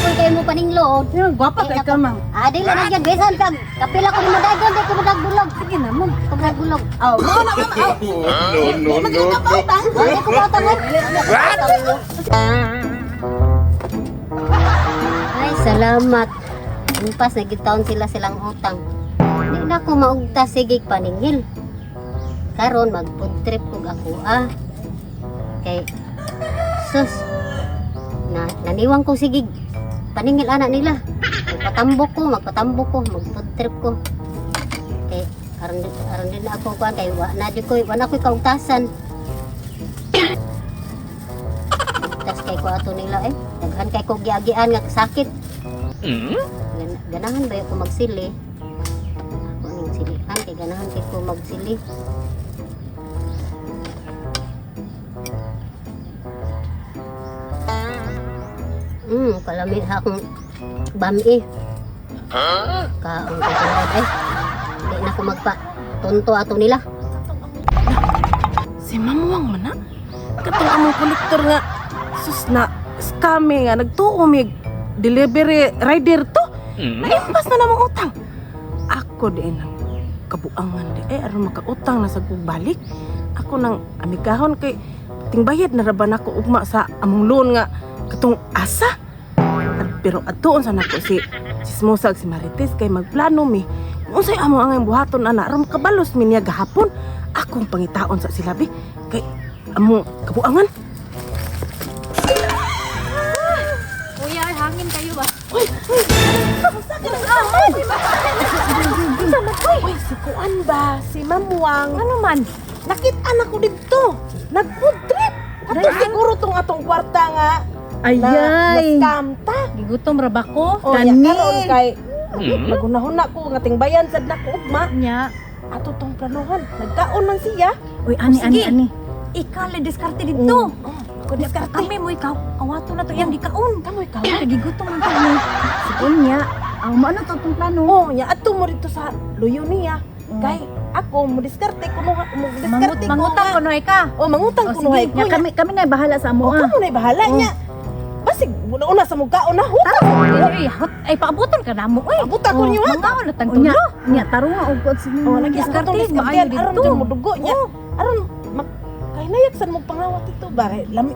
kapoy kayo mo paninglood. Gwapa kay ka, ma'am. Dili na gyud bisan kag kapila ko nimo dagon di ko magbulog. Sige na, ma'am. Ko magbulog. Aw, mo na, ma'am. Aw. No. Ay ko ba tawag? Ay salamat. Impas na gitaon silang utang. Di na ko maugta sige paningil. Karon mag-food trip kog ako Kay sus naniwang ko sige paningil anak nila. Magpatambok ko, mag-food trip ko. Kay aron din na ako kuan kay wala ko'y kaugtasan. Tas kay ko ato nila daghan kay ko giagian nga sakit. Ganahan ba ko magsili? Ako ning silihan kay ganahan kay ko magsili. Kalamit akong bami. Kaong katunod Di na ko magpa-tunto ato nila. Si Mamuwang man na. Katong among kolektor nga sus na scammy nga nagtuo delivery rider to. Naimpas na namang utang. Ako din ang kabuangan aron makautang na sa balik. Ako nang amigahon kay tingbayad na raban ako ugma sa among loan nga katong asa. Pero atuon sa nako si Sismusag si Marites kay magplano mi. Unsay amo ang buhaton ana aron makabalos mi niya gahapon. Akong pangitaon sa silabi kay among kabuangan. Kuya, hangin kayo ba? Uy, si Kuan ba? Si Mamuwang. Ano man? Nakit-an ako dito. Nag-food trip. Ato siguro tong atong kwarta nga. Ayay. Na-scam ta. Gigutom ra ba ko? O, ya karon kay magunahon na ko nga tingbayan sad nako ugma. Nya. Ato tong planuhan. Nagkaon man siya. Uy, ani. Ikale diskarte dito. Ko diskarte. Kami mo ikaw, awato na to yang gikaon. Kamoy ka. Gigutom man kami. Sige niya. Maano to tong plano? Oh, nya ato mo dito sa luyo niya. Kay ako mo diskarte ko mo diskarte ko. Mangutang ko noy ka. Oh, mangutang ko noy. Nya kami na bahala sa amo. Kamo na bahala niya. Basig una sa mugkaon na hutang. Ay paabuton ka na mo. Uy, Abutan ko niyo ha. Mangaon na tang tulo. Nya tarunga og kod sa Oh, lagi diskarte diskarte maayo aron dito. mo dugo niya. Aron kay nayaksan mo pangawat ito ba? Lami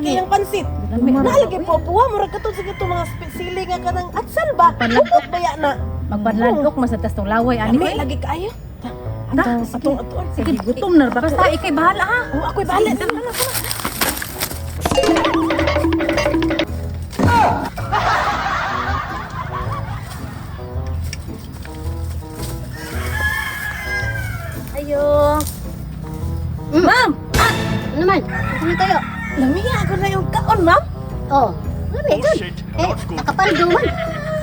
kayang pansit. Nalagi po puwa mo ra kato sa kato mga sili nga kanang atsal ba? Upot baya na. Magbanladok mas atas tong laway ani. Lami lagi kaayo. Atong Sige, gutom na ba? Basta ikay bahala ha. Oh, ako'y bahala. Ayo. Ma'am! Ano naman? Ano tayo? Lamiya ako na yung kaon, ma'am. Oh, lami yun. Nakapaldo man.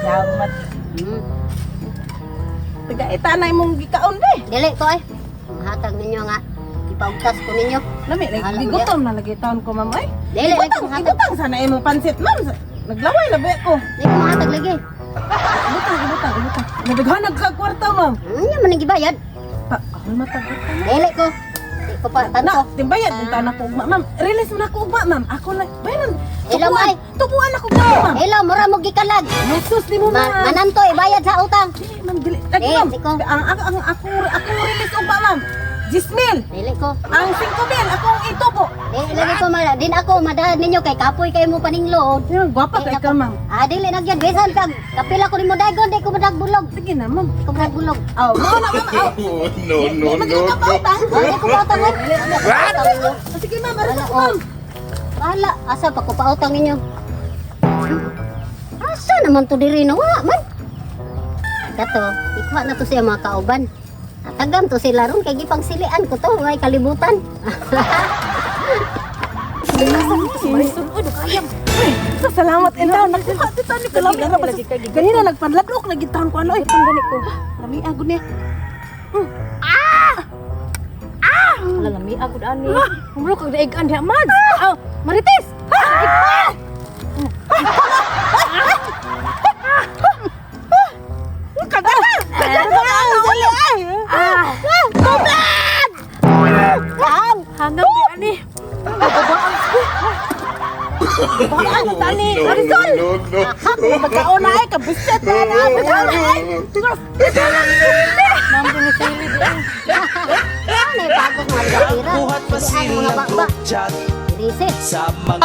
Salamat. Taga-ita na mong gikaon, be. Dili ko mahatag ninyo nga. Ipaugtas ko ninyo. Lami, lagi gutom na lagi taon ko, ma'am. Ay, Dili lagi mahatag. ibutang sana imong pansit, ma'am. Naglaway na ba ko? Dili ko mahatag lagi. Ibutang. Nabighan nagkakwarta, ma'am. Ano man ang gibayad? Ako matagot ka na. Dili ko. Di ko pa tanto. Na, timbayad din tayo na ko ugma, ma'am. Release mo na ko ugma, ma'am. Ako na, bayanan. Ilaw, ay. Tubuan ako ka, ma'am. Hello, mura mo gikalag. Sus, di mo, ma'am. Mananto ibayad sa utang. Dili, ma'am, dili. Lagi, Eh, ma'am. di ko. Ako release ugma, ma'am. 10,000. Dili ko. Ang 5,000, akong itubo. Dili lagi ko mala. Din ako madahan ninyo kay kapoy kayo mo paninglood. Gwapa kay ka, ma'am. Dili na gyud bisan kag kapila ko nimo dagon di ko madagbulog. Sige na, ma'am. Ko madagbulog. Aw, mo na, ma'am. Aw. No. Dili ko pautang. Sige, ma'am. Aras Wala, ako, ma'am. Wala, asa pa ko pautang ninyo? Asa naman to diri no? Wala man. Dato, ikuha na to siya mga kauban. Tagam to sila ron kay gipangsilian ko to, ngay kalibutan. Salamat entaw. Nagkuha dito ni kalami. Ganina nagpanladlok lagi taon ko ano eh. Gani ko. Lami agud niya. Lalami ako ani. Humlo kag daigan diha man. Marites. Hanggang di ani. No. Magkaon na ay, kabisit na na. Magkaon na ay. Siguro, Mambo ni Sili di ay. Ano yung bagong mga gatira? Buhat pa Sige, ano mga silang bakba? group chat Riset. sa mga